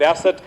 62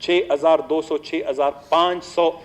6,500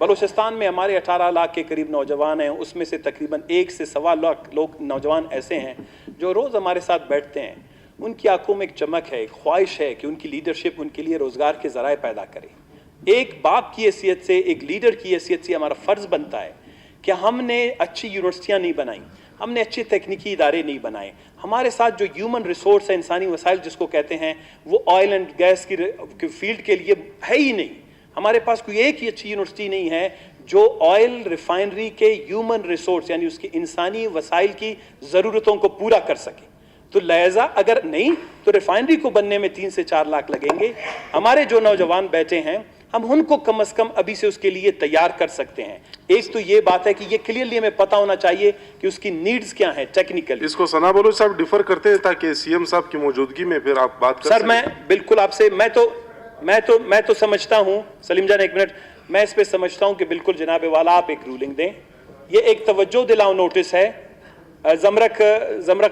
بلوچستان میں ہمارے 18 لاکھ کے قریب نوجوان ہیں، اس میں سے تقریباً 1 سے 1.25 لاکھ لوگ نوجوان ایسے ہیں جو روز ہمارے ساتھ بیٹھتے ہیں. ان کی آنکھوں میں ایک چمک ہے، ایک خواہش ہے کہ ان کی لیڈرشپ ان کے لیے روزگار کے ذرائع پیدا کرے. ایک باپ کی حیثیت سے، ایک لیڈر کی حیثیت سے ہمارا فرض بنتا ہے کہ ہم نے اچھی یونیورسٹیاں نہیں بنائیں، ہم نے اچھے تکنیکی ادارے نہیں بنائے. ہمارے ساتھ جو ہیومن ریسورس ہے، انسانی وسائل جس کو کہتے ہیں، وہ آئل اینڈ گیس کی فیلڈ کے لیے ہے ہی نہیں. ہمارے پاس کوئی ایک ہی اچھی یونیورسٹی نہیں ہے جو آئل ریفائنری کے ہیومن ریسورس یعنی اس کی انسانی وسائل کی ضرورتوں کو پورا کر سکے. تو لہذا اگر نہیں تو ریفائنری کو بننے میں 3 سے 4 لاکھ لگیں گے. ہمارے جو نوجوان بیٹھے ہیں ہم ان کو کم از کم ابھی سے اس کے لیے تیار کر سکتے ہیں. ایک تو یہ بات ہے کہ یہ کلیئرلی ہمیں پتہ ہونا چاہیے کہ اس کی نیڈز کیا ہیں ٹیکنیکل. اس کو ثنا بلوچ صاحب ڈیفر کرتے ہیں تاکہ سی ایم صاحب کی موجودگی میں پھر آپ بات کر سر میں بالکل آپ سے میں تو سمجھتا ہوں سلیم جان ایک منٹ میں اس پہ سمجھتا ہوں کہ بالکل جناب والا آپ ایک رولنگ دیں. یہ ایک توجہ دلاؤ نوٹس ہے. زمرک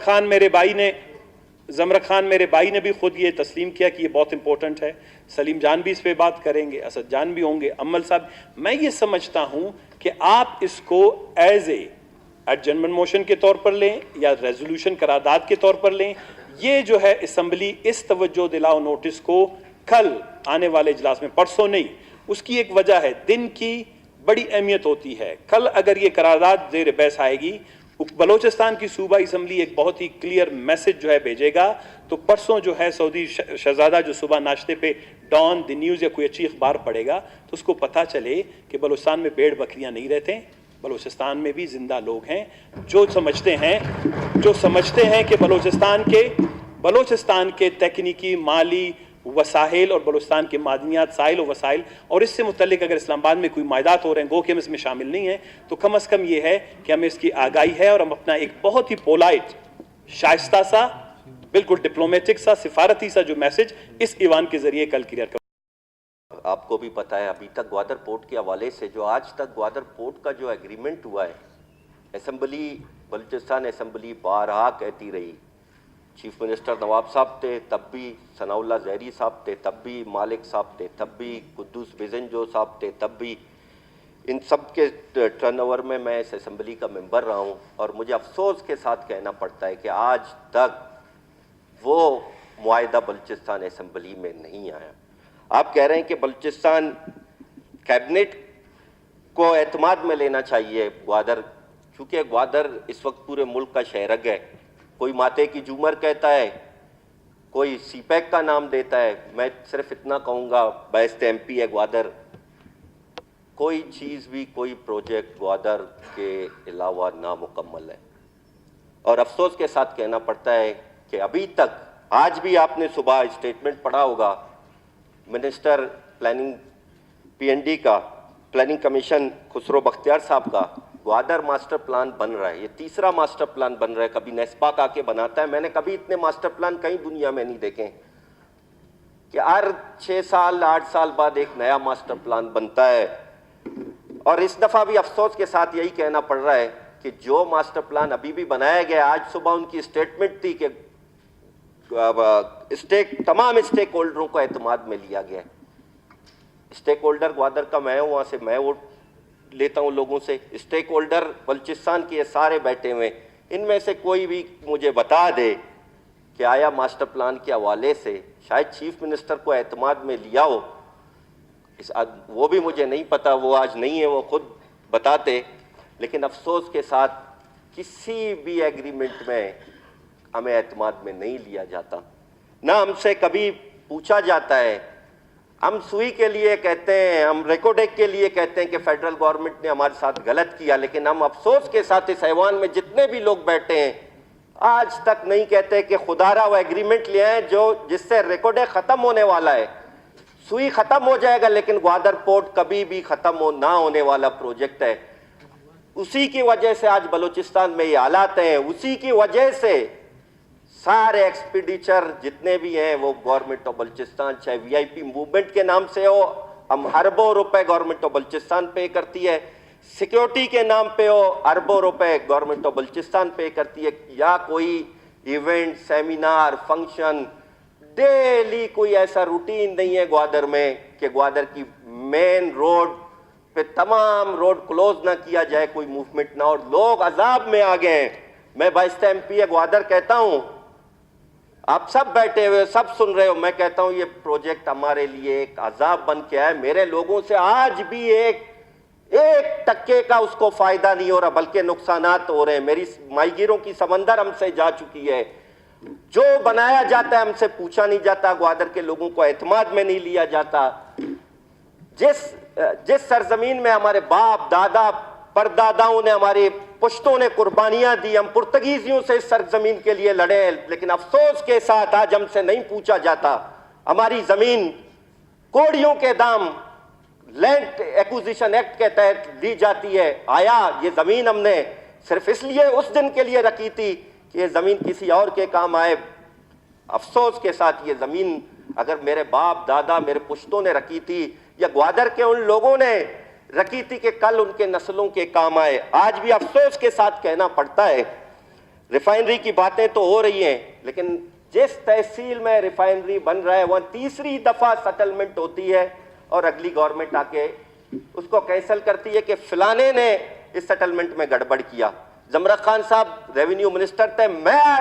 خان میرے بھائی نے بھی خود یہ تسلیم کیا کہ یہ بہت امپورٹنٹ ہے. سلیم جان بھی اس پہ بات کریں گے، اسد جان بھی ہوں گے، امل صاحب. میں یہ سمجھتا ہوں کہ آپ اس کو ایز اے ایڈجرنمنٹ موشن کے طور پر لیں یا ریزولوشن قرارداد کے طور پر لیں. یہ جو ہے اسمبلی اس توجہ دلاؤ نوٹس کو کل آنے والے اجلاس میں، پرسوں نہیں، اس کی ایک وجہ ہے دن کی بڑی اہمیت ہوتی ہے. کل اگر یہ قرارداد زیر بحث آئے گی، بلوچستان کی صوبائی اسمبلی ایک بہت ہی کلیئر میسج جو ہے بھیجے گا. تو پرسوں جو ہے سعودی شہزادہ جو صبح ناشتے پہ ڈان دی نیوز یا کوئی اچھی اخبار پڑھے گا تو اس کو پتہ چلے کہ بلوچستان میں بھیڑ بکریاں نہیں رہتے. بلوچستان میں بھی زندہ لوگ ہیں جو سمجھتے ہیں کہ بلوچستان کے تکنیکی، مالی وسائل اور بلوچستان کے معدنیات، سائل و وسائل اور اس سے متعلق اگر اسلام آباد میں کوئی معاہدات ہو رہے ہیں، گو کہ ہم اس میں شامل نہیں ہیں، تو کم از کم یہ ہے کہ ہمیں اس کی آگاہی ہے اور ہم اپنا ایک بہت ہی پولائٹ، شائستہ سا، بالکل ڈپلومیٹک سا، سفارتی سا جو میسج اس ایوان کے ذریعے کل کلیئر کر. آپ کو بھی پتہ ہے ابھی تک گوادر پورٹ کے حوالے سے جو آج تک گوادر پورٹ کا جو ایگریمنٹ ہوا ہے، اسمبلی، بلوچستان اسمبلی بارہا کہتی رہی، چیف منسٹر نواب صاحب تھے تب بھی، ثناء اللہ زہری صاحب تھے تب بھی، مالک صاحب تھے تب بھی، قدوس بزنجو صاحب تھے تب بھی، ان سب کے ٹرن اوور میں میں اس اسمبلی کا ممبر رہا ہوں اور مجھے افسوس کے ساتھ کہنا پڑتا ہے کہ آج تک وہ معاہدہ بلوچستان اسمبلی میں نہیں آیا. آپ کہہ رہے ہیں کہ بلوچستان کیبنٹ کو اعتماد میں لینا چاہیے گوادر، چونکہ گوادر اس وقت پورے ملک کا شہرگ ہے. کوئی ماتے کی جومر کہتا ہے، کوئی سی پیک کا نام دیتا ہے. میں صرف اتنا کہوں گا، بیسٹ ایم پی ہے گوادر. کوئی چیز بھی، کوئی پروجیکٹ گوادر کے علاوہ نامکمل ہے اور افسوس کے ساتھ کہنا پڑتا ہے کہ ابھی تک، آج بھی آپ نے صبح اسٹیٹمنٹ پڑھا ہوگا منسٹر پلاننگ پی این ڈی کا، پلاننگ کمیشن خسرو بختیار صاحب کا، گوادر ماسٹر پلان بن رہا ہے. یہ تیسرا ماسٹر پلان بن رہا ہے. کبھی نیسپاک آ کے بناتا ہے. میں نے کبھی اتنے ماسٹر پلان کہیں دنیا میں نہیں دیکھے کہ ہر 6 سال 8 سال بعد ایک نیا ماسٹر پلان بنتا ہے. اور اس دفعہ بھی افسوس کے ساتھ یہی کہنا پڑ رہا ہے کہ جو ماسٹر پلان ابھی بھی بنایا گیا، آج صبح ان کی اسٹیٹمنٹ تھی کہ تمام اسٹیک ہولڈروں کو اعتماد میں لیا گیا ہے. اسٹیک ہولڈر گوادر کا میں ہوں، وہاں سے میں ووٹ لیتا ہوں لوگوں سے. اسٹیک ہولڈر بلوچستان کے سارے بیٹھے ہوئے، ان میں سے کوئی بھی مجھے بتا دے کہ آیا ماسٹر پلان کے حوالے سے شاید چیف منسٹر کو اعتماد میں لیا ہو. وہ بھی مجھے نہیں پتا، وہ آج نہیں ہے، وہ خود بتاتے. لیکن افسوس کے ساتھ کسی بھی ایگریمنٹ میں ہمیں اعتماد میں نہیں لیا جاتا. نہ ہم سے کبھی پوچھا جاتا ہے. ہم سوئی کے لیے کہتے ہیں، ہم ریکوڈیک کے لیے کہتے ہیں کہ فیڈرل گورنمنٹ نے ہمارے ساتھ غلط کیا، لیکن ہم افسوس کے ساتھ اس ایوان میں جتنے بھی لوگ بیٹھے ہیں آج تک نہیں کہتے کہ خدا را وہ ایگریمنٹ لے آئیں جس سے ریکوڈیک ختم ہونے والا ہے. سوئی ختم ہو جائے گا لیکن گوادر پورٹ کبھی بھی ختم نہ ہونے والا پروجیکٹ ہے. اسی کی وجہ سے آج بلوچستان میں یہ حالات ہیں. اسی کی وجہ سے سارے ایکسپیڈیچر جتنے بھی ہیں وہ گورنمنٹ آف بلوچستان، چاہے وی آئی پی موومنٹ کے نام سے ہو، ہم اربوں روپے گورنمنٹ آف بلوچستان پے کرتی ہے. سیکیورٹی کے نام پہ ہو، اربوں روپے گورنمنٹ آف بلوچستان پے کرتی ہے. یا کوئی ایونٹ، سیمینار، فنکشن، ڈیلی کوئی ایسا روٹین نہیں ہے گوادر میں کہ گوادر کی مین روڈ پہ تمام روڈ کلوز نہ کیا جائے, کوئی موومنٹ نہ, اور لوگ عذاب میں آ گئے ہیں. میں بائستہ ایم پی گوادر کہتا ہوں, آپ سب بیٹھے ہوئے سب سن رہے ہو, میں کہتا ہوں یہ پروجیکٹ ہمارے لیے ایک عذاب بن کے آئے. میرے لوگوں سے آج بھی ایک ٹکے کا اس کو فائدہ نہیں ہو رہا, بلکہ نقصانات ہو رہے ہیں. میری ماہی گیروں کی سمندر ہم سے جا چکی ہے. جو بنایا جاتا ہے ہم سے پوچھا نہیں جاتا, گوادر کے لوگوں کو اعتماد میں نہیں لیا جاتا. جس سرزمین میں ہمارے باپ دادا پرداداؤں نے, ہمارے پشتوں نے قربانیاں دی, ہم پرتگیزیوں سے اس سرزمین کے لیے لڑے, لیکن افسوس کے ساتھ آج ہم سے نہیں پوچھا جاتا. ہماری زمین کوڑیوں کے دام لینڈ ایکوزیشن ایکٹ کے تحت دی جاتی ہے. آیا یہ زمین ہم نے صرف اس لیے اس دن کے لیے رکھی تھی کہ یہ زمین کسی اور کے کام آئے. افسوس کے ساتھ یہ زمین اگر میرے باپ دادا میرے پشتوں نے رکھی تھی یا گوادر کے ان لوگوں نے رکھی تھی کہ کل ان کے نسلوں کے کام آئے, آج بھی افسوس کے ساتھ کہنا پڑتا ہے. ریفائنری کی باتیں تو ہو رہی ہیں, لیکن جس تحصیل میں ریفائنری بن رہا ہے وہاں تیسری دفعہ سیٹلمنٹ ہوتی ہے اور اگلی گورنمنٹ آ کے اس کو کینسل کرتی ہے کہ فلانے نے اس سیٹلمنٹ میں گڑبڑ کیا. زمرک خان صاحب ریونیو منسٹر تھے, میں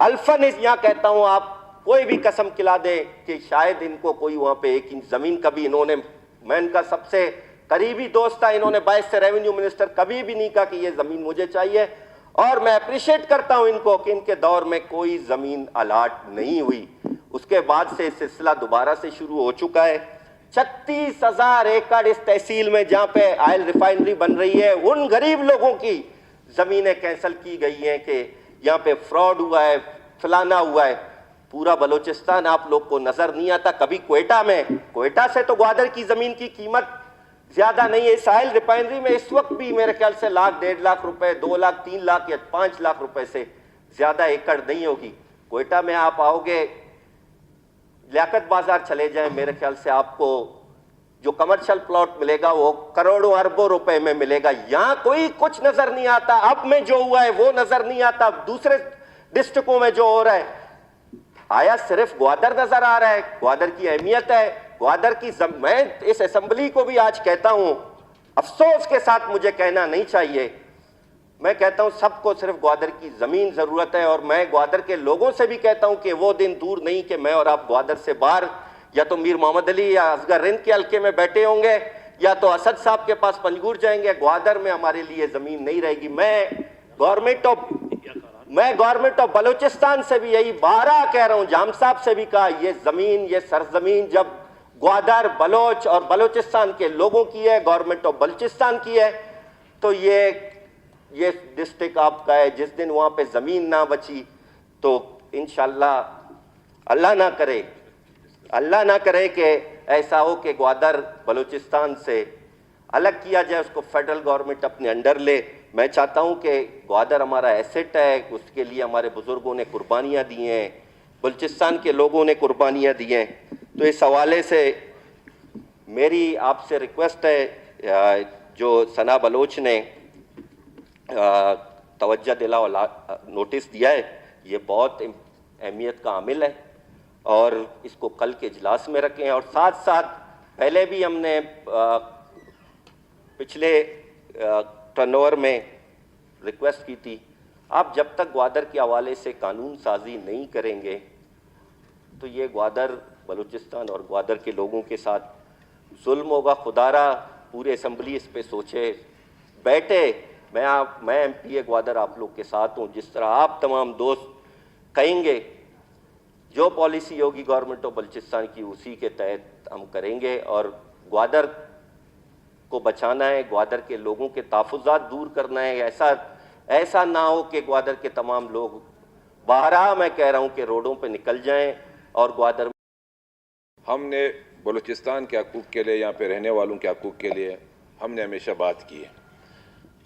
الفن یہاں کہتا ہوں آپ کوئی بھی قسم کھلا دے کہ شاید ان کو کوئی وہاں پہ ایک انچ زمین کبھی انہوں نے, میں ان کا سب سے قریبی دوست تھا, انہوں نے باعث سے ریونیو منسٹر کبھی بھی نہیں کہا کہ یہ زمین مجھے چاہیے. اور میں اپریشیٹ کرتا ہوں ان کو کہ ان کے دور میں کوئی زمین الاٹ نہیں ہوئی. اس کے بعد سے سلسلہ دوبارہ سے شروع ہو چکا ہے. 36,000 ایکڑ اس تحصیل میں جہاں پہ آئل ریفائنری بن رہی ہے, ان غریب لوگوں کی زمینیں کینسل کی گئی ہیں کہ یہاں پہ فراڈ ہوا ہے, فلانا ہوا ہے. پورا بلوچستان آپ لوگ کو نظر نہیں آتا. کبھی کوئٹہ سے تو گوادر کی زمین کی قیمت زیادہ نہیں ہے. اس آئل ریفائنری میں اس وقت بھی میرے خیال سے 1,00,000 1.5 لاکھ روپے, 2 لاکھ 3 لاکھ یا 5 لاکھ روپے سے زیادہ ایکڑ نہیں ہوگی. کوئٹہ میں آپ آؤ گے, لیاقت بازار چلے جائیں, میرے خیال سے آپ کو جو کمرشل پلاٹ ملے گا وہ کروڑوں اربوں روپے میں ملے گا. یہاں کوئی کچھ نظر نہیں آتا. اب میں جو ہوا ہے وہ نظر نہیں آتا, دوسرے ڈسٹرکوں میں جو ہو رہا ہے. آیا صرف گوادر نظر آ رہا ہے؟ گوادر کی اہمیت ہے, گوادر کی میں اس اسمبلی کو بھی آج کہتا ہوں, افسوس کے ساتھ مجھے کہنا نہیں چاہیے, میں کہتا ہوں سب کو صرف گوادر کی زمین ضرورت ہے. اور میں گوادر کے لوگوں سے بھی کہتا ہوں کہ وہ دن دور نہیں کہ میں اور آپ گوادر سے باہر یا تو میر محمد علی یا اصغر رند کے حلقے میں بیٹھے ہوں گے یا تو اسد صاحب کے پاس پنجگور جائیں گے. گوادر میں ہمارے لیے زمین نہیں رہے گی. میں گورنمنٹ آف بلوچستان سے بھی یہی بارہ کہہ رہا ہوں, جام صاحب سے بھی کہا, یہ زمین, یہ سرزمین جب گوادر بلوچ اور بلوچستان کے لوگوں کی ہے, گورنمنٹ آف بلوچستان کی ہے, تو یہ ڈسٹرکٹ آپ کا ہے. جس دن وہاں پہ زمین نہ بچی تو انشاءاللہ اللہ نہ کرے کہ ایسا ہو کہ گوادر بلوچستان سے الگ کیا جائے, اس کو فیڈرل گورنمنٹ اپنے انڈر لے. میں چاہتا ہوں کہ گوادر ہمارا ایسٹ ہے, اس کے لیے ہمارے بزرگوں نے قربانیاں دی ہیں, بلوچستان کے لوگوں نے قربانیاں دی ہیں. تو اس حوالے سے میری آپ سے ریکویسٹ ہے, جو ثنا بلوچ نے توجہ دلاؤ نوٹس دیا ہے, یہ بہت اہمیت کا عامل ہے اور اس کو کل کے اجلاس میں رکھیں. اور ساتھ ساتھ پہلے بھی ہم نے پچھلے ٹرن اوور میں ریکویسٹ کی تھی, آپ جب تک گوادر کے حوالے سے قانون سازی نہیں کریں گے تو یہ گوادر بلوچستان اور گوادر کے لوگوں کے ساتھ ظلم ہوگا. خدارا پورے اسمبلی اس پہ سوچے بیٹھے. میں ایم پی گوادر آپ لوگ کے ساتھ ہوں. جس طرح آپ تمام دوست کہیں گے جو پالیسی ہوگی گورنمنٹ آف بلوچستان کی اسی کے تحت ہم کریں گے. اور گوادر کو بچانا ہے, گوادر کے لوگوں کے تحفظات دور کرنا ہے. ایسا نہ ہو کہ گوادر کے تمام لوگ باہر, میں کہہ رہا ہوں کہ روڈوں پہ نکل جائیں. اور گوادر ہم نے بلوچستان کے حقوق کے لیے, یہاں پہ رہنے والوں کے حقوق کے لیے ہم نے ہمیشہ بات کی ہے.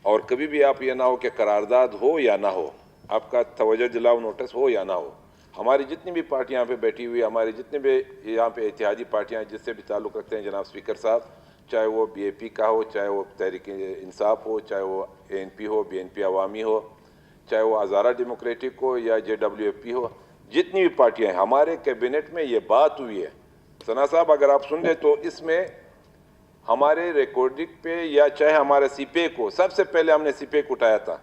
اور کبھی بھی آپ یہ نہ ہو کہ قرارداد ہو یا نہ ہو, آپ کا توجہ دلاؤ نوٹس ہو یا نہ ہو, ہماری جتنی بھی پارٹیاں یہاں پہ بیٹھی ہوئی, ہماری جتنے بھی یہاں پہ اتحادی پارٹیاں جس سے بھی تعلق رکھتے ہیں جناب اسپیکر صاحب, چاہے وہ بی اے پی کا ہو, چاہے وہ تحریک انصاف ہو, چاہے وہ اے این پی ہو, بی این پی عوامی ہو, چاہے وہ ہزارہ ڈیموکریٹک ہو یا جے ڈبلیو ایف پی ہو, جتنی بھی پارٹیاں ہیں, ہمارے کیبنٹ میں یہ بات ہوئی ہے. ثنا صاحب اگر آپ سن لیں تو اس میں ہمارے ریکارڈنگ پہ یا چاہے ہمارے سی پیک کو، سب سے پہلے ہم نے سی پیک اٹھایا تھا.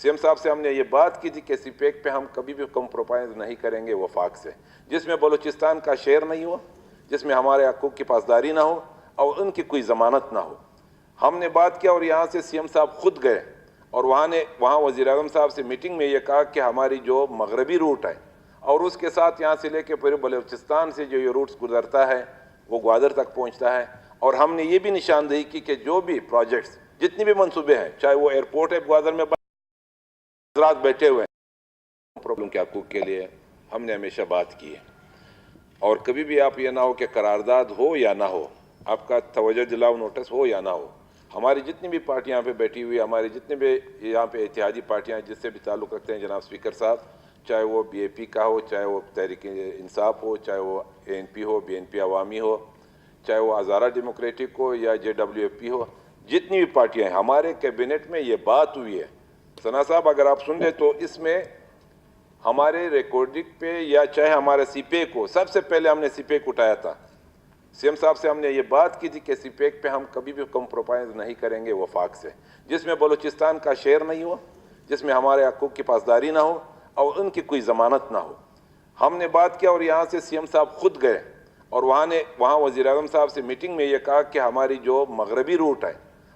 سی ایم صاحب سے ہم نے یہ بات کی تھی کہ سی پیک پہ ہم کبھی بھی کمپرومائز نہیں کریں گے وفاق سے، جس میں بلوچستان کا شیئر نہیں ہو، جس میں ہمارے حقوق کی پاسداری نہ ہو اور ان کی کوئی ضمانت نہ ہو. ہم نے بات کیا اور یہاں سے سی ایم صاحب خود گئے اور وہاں وزیر اعظم صاحب سے میٹنگ میں یہ کہا کہ ہماری جو مغربی روٹ ہے اور اس کے ساتھ یہاں سے لے کے پورے بلوچستان سے جو یہ روٹس گزرتا ہے وہ گوادر تک پہنچتا ہے. اور ہم نے یہ بھی نشاندہی کی کہ جو بھی پروجیکٹس جتنی بھی منصوبے ہیں، چاہے وہ ایئرپورٹ ہے گوادر میں حضرات بیٹھے ہوئے ہیں، پرابلم کے حقوق کے لیے ہم نے ہمیشہ بات کی ہے. اور کبھی بھی آپ یہ نہ ہو کہ قرارداد ہو یا نہ ہو، آپ کا توجہ دلاؤ نوٹس ہو یا نہ ہو، ہماری جتنی بھی پارٹیاں یہاں پہ بیٹھی ہوئی، ہماری جتنے بھی یہاں پہ اتحادی پارٹیاں جس سے بھی تعلق رکھتے ہیں جناب اسپیکر صاحب، چاہے وہ بی اے پی کا ہو، چاہے وہ تحریک انصاف ہو، چاہے وہ اے این پی ہو، بی این پی عوامی ہو، چاہے وہ ہزارہ ڈیموکریٹک ہو یا جے ڈبلیو ایف پی ہو، جتنی بھی پارٹیاں ہیں، ہمارے کیبنٹ میں یہ بات ہوئی ہے. ثنا صاحب اگر آپ سن لیں تو اس میں ہمارے ریکارڈنگ پہ یا چاہے ہمارے سی پیک کو، سب سے پہلے ہم نے سی پیک اٹھایا تھا. سی ایم صاحب سے ہم نے یہ بات کی تھی کہ سی پیک پہ ہم کبھی بھی کمپرومائز نہیں کریں گے وفاق سے، جس میں بلوچستان کا شیئر نہیں ہو، جس میں ہمارے حقوق کی پاسداری نہ ہو اور ان کی کوئی ضمانت نہ ہو. ہم نے بات کیا اور یہاں سے سی ایم صاحب خود گئے اور وہاں وزیر اعظم صاحب سے میٹنگ میں یہ کہا کہ ہماری جو مغربی روٹ ہے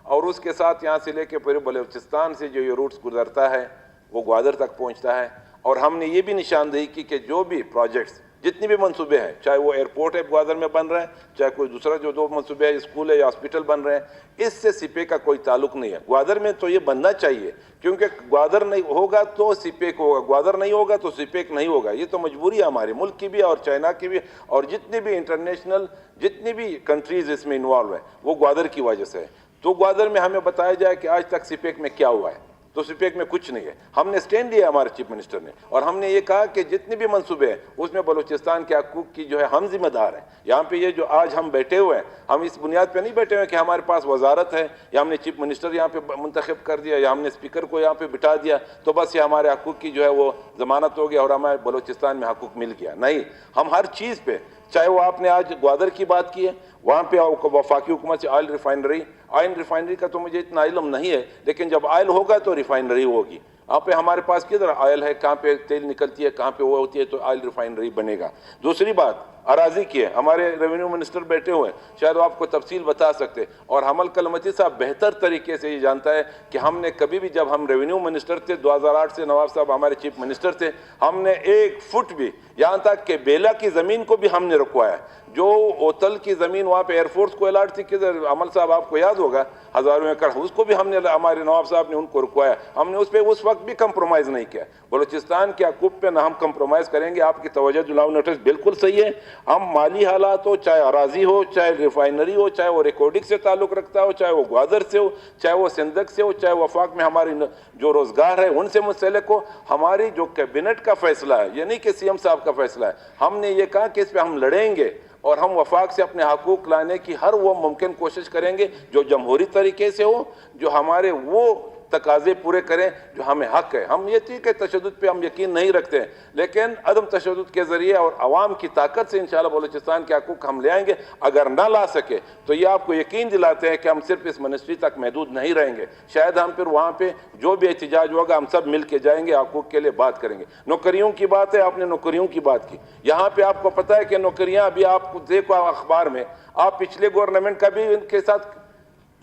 اور اس کے ساتھ یہاں سے لے کے پورے بلوچستان سے جو یہ روٹس گزرتا ہے وہ گوادر تک پہنچتا ہے. اور ہم نے یہ بھی نشاندہی کی کہ جو بھی پروجیکٹس جتنی بھی منصوبے ہیں، چاہے وہ ایئرپورٹ ہے گوادر میں بن رہے ہیں، چاہے کوئی دوسرا جو دو منصوبے ہیں اسکول ہے یا ہاسپٹل بن رہے ہیں، اس سے سی پیک کا کوئی تعلق نہیں ہے. گوادر میں تو یہ بننا چاہیے کیونکہ گوادر نہیں ہوگا تو سی پیک ہوگا، گوادر نہیں ہوگا تو سی پیک نہیں ہوگا. یہ تو مجبوری ہے ہمارے ملک کی بھی اور چائنا کی بھی اور جتنی بھی انٹرنیشنل جتنی بھی کنٹریز اس میں انوالو ہیں وہ گوادر کی وجہ سے ہے. تو گوادر میں ہمیں بتایا جائے کہ آج تک سی پیک میں کیا ہوا ہے، تو سی پیک میں کچھ نہیں ہے. ہم نے سٹینڈ لیا ہمارے چیف منسٹر نے اور ہم نے یہ کہا کہ جتنے بھی منصوبے ہیں اس میں بلوچستان کے حقوق کی جو ہے ہم ذمہ دار ہیں. یہاں پہ یہ جو آج ہم بیٹھے ہوئے ہیں، ہم اس بنیاد پہ نہیں بیٹھے ہوئے کہ ہمارے پاس وزارت ہے یا ہم نے چیف منسٹر یہاں پہ منتخب کر دیا یا ہم نے اسپیکر کو یہاں پہ بٹھا دیا تو بس یہ ہمارے حقوق کی جو ہے وہ ضمانت ہو گیا اور ہمارے بلوچستان میں حقوق مل گیا. نہیں، ہم ہر چیز پہ، چاہے وہ آپ نے آج گوادر کی بات کی ہے، وہاں پہ وفاقی حکومت سے آئل ریفائنری کا تو مجھے اتنا علم نہیں ہے، لیکن جب آئل ہوگا تو ریفائنری ہوگی. آپ پہ ہمارے پاس کدھر آئل ہے، کہاں پہ تیل نکلتی ہے، کہاں پہ وہ ہوتی ہے، تو آئل ریفائنری بنے گا. دوسری بات اراضی کی ہے، ہمارے ریونیو منسٹر بیٹھے ہوئے ہیں، شاید وہ آپ کو تفصیل بتا سکتے. اور حمل کلمتی صاحب بہتر طریقے سے یہ جانتا ہے کہ ہم نے کبھی بھی، جب ہم ریونیو منسٹر تھے 2008 سے نواب صاحب ہمارے چیف منسٹر تھے، ہم نے 1 فٹ بھی، یہاں تک کہ بیلا کی زمین کو بھی ہم نے رکوایا. جو اوتل کی زمین وہاں پہ ایئر فورس کو الاٹ تھی، کدھر عمل صاحب آپ کو یاد ہوگا، ہزاروں ایکڑ، اس کو بھی ہم نے، ہمارے نواب صاحب نے ان کو رکوایا. ہم نے اس پہ اس وقت بھی کمپرومائز نہیں کیا. بلوچستان کے حقوق پہ نہ ہم کمپرومائز کریں گے. آپ کی توجہ دلاؤ نوٹس بالکل صحیح ہے. ہم مالی حالات ہو، چاہے اراضی ہو، چاہے ریفائنری ہو، چاہے وہ ریکارڈنگ سے تعلق رکھتا ہو، چاہے وہ گوادر سے ہو، چاہے وہ سندھ سے ہو، چاہے وفاق میں ہماری جو روزگار ہے ان سے منسلک ہو، ہماری جو کیبنٹ کا فیصلہ ہے، یہ نہیں کہ سی ایم صاحب کا فیصلہ ہے. ہم نے یہ کہا کہ اس پہ ہم لڑیں گے اور ہم وفاق سے اپنے حقوق لانے کی ہر وہ ممکن کوشش کریں گے جو جمہوری طریقے سے ہو، جو ہمارے وہ تقاضے پورے کریں جو ہمیں حق ہے. ہم یہ تھی کہ تشدد پہ ہم یقین نہیں رکھتے ہیں، لیکن عدم تشدد کے ذریعے اور عوام کی طاقت سے انشاءاللہ بلوچستان کے حقوق ہم لے آئیں گے. اگر نہ لا سکے تو یہ آپ کو یقین دلاتے ہیں کہ ہم صرف اس منسٹری تک محدود نہیں رہیں گے. شاید ہم پھر وہاں پہ جو بھی احتجاج ہوگا ہم سب مل کے جائیں گے، حقوق کے لیے بات کریں گے. نوکریوں کی بات ہے، آپ نے نوکریوں کی بات کی. یہاں پہ آپ کو پتہ ہے کہ نوکریاں ابھی آپ کو دیکھو اخبار میں، آپ پچھلے گورنمنٹ کا بھی ان کے ساتھ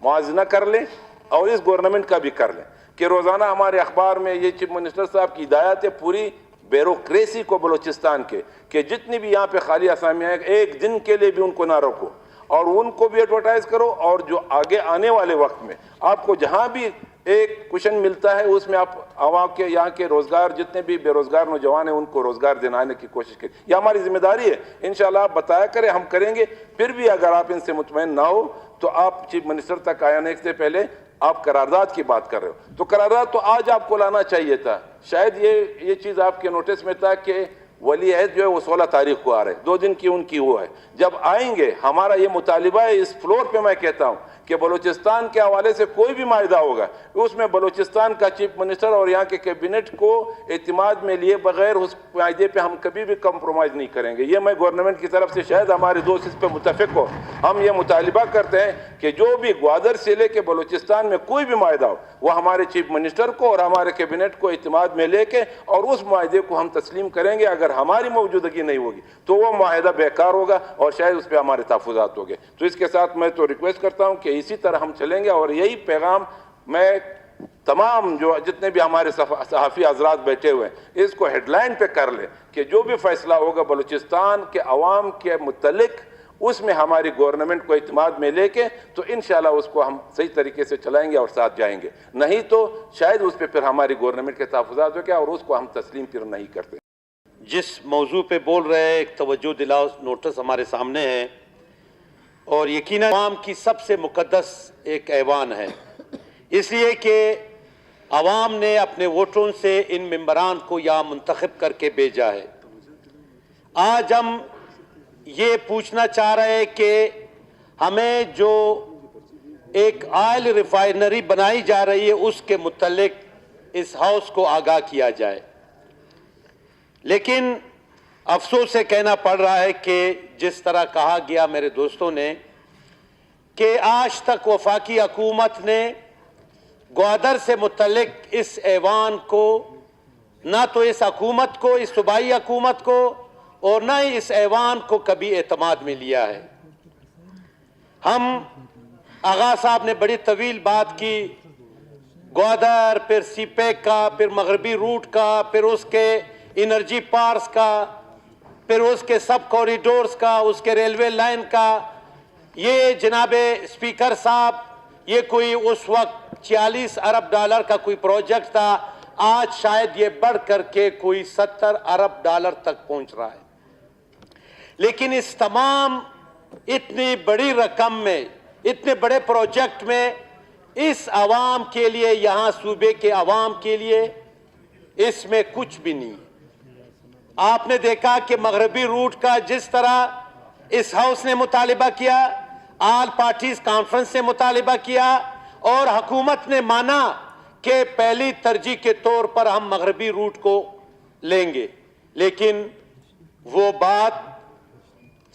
موازنہ کر لیں اور اس گورنمنٹ کا بھی کر لیں کہ روزانہ ہمارے اخبار میں یہ چیف منسٹر صاحب کی ہدایت ہے پوری بیوروکریسی کو بلوچستان کے، کہ جتنی بھی یہاں پہ خالی اسامیاں ہیں ایک دن کے لیے بھی ان کو نہ رکھو اور ان کو بھی ایڈورٹائز کرو. اور جو آگے آنے والے وقت میں آپ کو جہاں بھی ایک کوشن ملتا ہے اس میں آپ عوام کے یہاں کے روزگار، جتنے بھی بے روزگار نوجوان ہیں ان کو روزگار دلانے کی کوشش کریں. یہ ہماری ذمہ داری ہے. انشاءاللہ آپ بتایا کریں، ہم کریں گے. پھر بھی اگر آپ ان سے مطمئن نہ ہو تو آپ چیف منسٹر تک آنے سے پہلے آپ قرارداد کی بات کر رہے ہو تو قرارداد تو آج آپ کو لانا چاہیے تھا. شاید یہ چیز آپ کے نوٹس میں تھا کہ ولی عہد جو ہے وہ 16 تاریخ کو آ رہے ہیں، 2 دن کی ان کی وہ ہے. جب آئیں گے ہمارا یہ مطالبہ ہے اس فلور پہ، میں کہتا ہوں کہ بلوچستان کے حوالے سے کوئی بھی معاہدہ ہوگا اس میں بلوچستان کا چیف منسٹر اور یہاں کے کیبنٹ کو اعتماد میں لیے بغیر اس معاہدے پہ ہم کبھی بھی کمپرومائز نہیں کریں گے. یہ میں گورنمنٹ کی طرف سے, شاید ہمارے دوست اس پہ متفق ہو, ہم یہ مطالبہ کرتے ہیں کہ جو بھی گوادر سے لے کے بلوچستان میں کوئی بھی معاہدہ ہو وہ ہمارے چیف منسٹر کو اور ہمارے کیبنٹ کو اعتماد میں لے کے اور اس معاہدے کو ہم تسلیم کریں گے. اگر ہماری موجودگی نہیں ہوگی تو وہ معاہدہ بیکار ہوگا اور شاید اس پہ ہمارے تحفظات ہوگے. تو اس کے ساتھ میں تو ریکویسٹ کرتا ہوں کہ اسی طرح ہم چلیں گے اور یہی پیغام میں تمام جو جتنے بھی ہمارے صحافی حضرات بیٹھے ہوئے ہیں اس کو ہیڈ لائن پہ کر لیں کہ جو بھی فیصلہ ہوگا بلوچستان کے عوام کے متعلق اس میں ہماری گورنمنٹ کو اعتماد میں لے کے تو انشاءاللہ اس کو ہم صحیح طریقے سے چلائیں گے اور ساتھ جائیں گے. نہیں تو شاید اس پہ پھر ہماری گورنمنٹ کے تحفظات ہو گیا اور اس کو ہم تسلیم پھر نہیں کرتے. جس موضوع پہ بول رہے ہیں ایک توجہ دلاؤ نوٹس ہمارے سامنے ہے اور یقیناً عوام کی سب سے مقدس ایک ایوان ہے, اس لیے کہ عوام نے اپنے ووٹوں سے ان ممبران کو یہاں منتخب کر کے بھیجا ہے. آج ہم یہ پوچھنا چاہ رہے ہیں کہ ہمیں جو ایک آئل ریفائنری بنائی جا رہی ہے اس کے متعلق اس ہاؤس کو آگاہ کیا جائے. لیکن افسوس سے کہنا پڑ رہا ہے کہ جس طرح کہا گیا میرے دوستوں نے کہ آج تک وفاقی حکومت نے گوادر سے متعلق اس ایوان کو نہ تو اس حکومت کو, اس صوبائی حکومت کو اور نہ ہی اس ایوان کو کبھی اعتماد میں لیا ہے. ہم آغا صاحب نے بڑی طویل بات کی گوادر, پھر سی پیک کا, پھر مغربی روٹ کا, پھر اس کے انرجی پارکس کا, پھر اس کے سب کوریڈورز کا, اس کے ریلوے لائن کا. یہ جناب اسپیکر صاحب یہ کوئی اس وقت 40 ارب ڈالر کا کوئی پروجیکٹ تھا, آج شاید یہ بڑھ کر کے کوئی 70 ارب ڈالر تک پہنچ رہا ہے. لیکن اس تمام اتنی بڑی رقم میں, اتنے بڑے پروجیکٹ میں اس عوام کے لیے, یہاں صوبے کے عوام کے لیے اس میں کچھ بھی نہیں. آپ نے دیکھا کہ مغربی روٹ کا جس طرح اس ہاؤس نے مطالبہ کیا, آل پارٹیز کانفرنس نے مطالبہ کیا اور حکومت نے مانا کہ پہلی ترجیح کے طور پر ہم مغربی روٹ کو لیں گے, لیکن وہ بات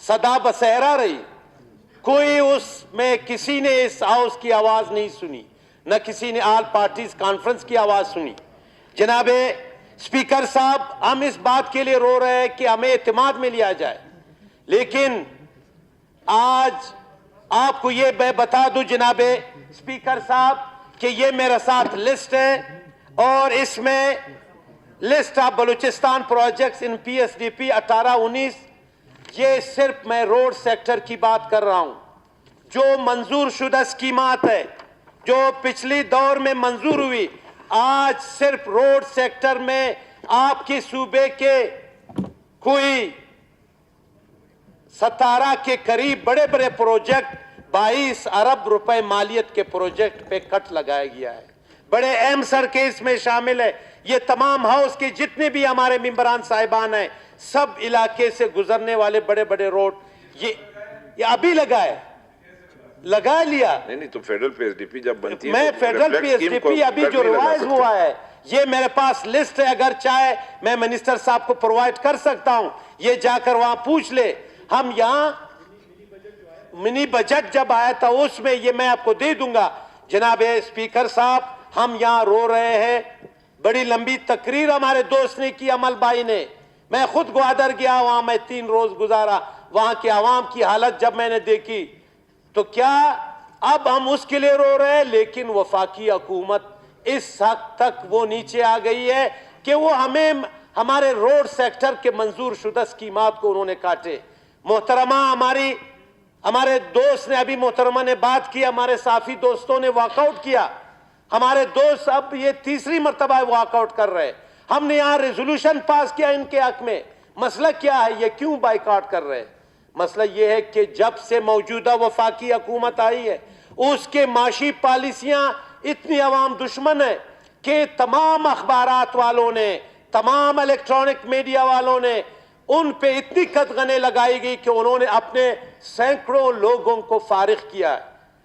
صدا بصحرا رہی. کوئی اس میں کسی نے اس ہاؤس کی آواز نہیں سنی, نہ کسی نے آل پارٹیز کانفرنس کی آواز سنی. جناب اسپیکر صاحب, ہم اس بات کے لیے رو رہے ہیں کہ ہمیں اعتماد میں لیا جائے, لیکن آج آپ کو یہ میں بتا دوں جناب اسپیکر صاحب کہ یہ میرے ساتھ لسٹ ہے اور اس میں list of Balochistan projects in P S D P 18-19. یہ صرف میں روڈ سیکٹر کی بات کر رہا ہوں. جو منظور شدہ اسکیمات ہے جو پچھلی دور میں منظور ہوئی, آج صرف روڈ سیکٹر میں آپ کے صوبے کے کوئی 17 کے قریب بڑے بڑے پروجیکٹ 22 ارب روپے مالیت کے پروجیکٹ پہ کٹ لگایا گیا ہے. بڑے اہم سر کے اس میں شامل ہے. یہ تمام ہاؤس کے جتنے بھی ہمارے ممبران صاحبان ہیں سب علاقے سے گزرنے والے بڑے بڑے روڈ یہ ابھی لگا لیا. نہیں تو federal P S D P جب بنتی ہے میں federal P S D P ابھی جو ریوائز ہوا ہے یہ میرے پاس لسٹ ہے, اگر چاہے میں منسٹر صاحب کو پرووائڈ کر سکتا ہوں, یہ جا کر وہاں پوچھ لے. ہم یہاں منی بجٹ جب آیا تھا اس میں یہ میں آپ کو دے دوں گا. جناب اسپیکر صاحب, ہم یہاں رو رہے ہیں. بڑی لمبی تقریر ہمارے دوست نے کی, عمل بھائی نے. میں خود گوادر گیا, وہاں میں 3 روز گزارا. وہاں کے عوام کی حالت جب میں نے دیکھی تو کیا اب ہم اس کے لیے رو رہے ہیں, لیکن وفاقی حکومت اس حد تک وہ نیچے آ گئی ہے کہ وہ ہمیں ہمارے روڈ سیکٹر کے منظور شدہ اسکیمات کو انہوں نے کاٹے. محترمہ ہمارے دوست نے ابھی محترمہ نے بات کی, ہمارے صحافی دوستوں نے واک آؤٹ کیا. ہمارے دوست اب یہ 3ری مرتبہ واک آؤٹ کر رہے. ہم نے یہاں ریزولوشن پاس کیا ان کے حق میں. مسئلہ کیا ہے, یہ کیوں بائیکاٹ کر رہے؟ مسئلہ یہ ہے کہ جب سے موجودہ وفاقی حکومت آئی ہے اس کے معاشی پالیسیاں اتنی عوام دشمن ہیں کہ تمام اخبارات والوں نے, تمام الیکٹرانک میڈیا والوں نے ان پہ اتنی قدغنیں لگائی گئی کہ انہوں نے اپنے سینکڑوں لوگوں کو فارغ کیا.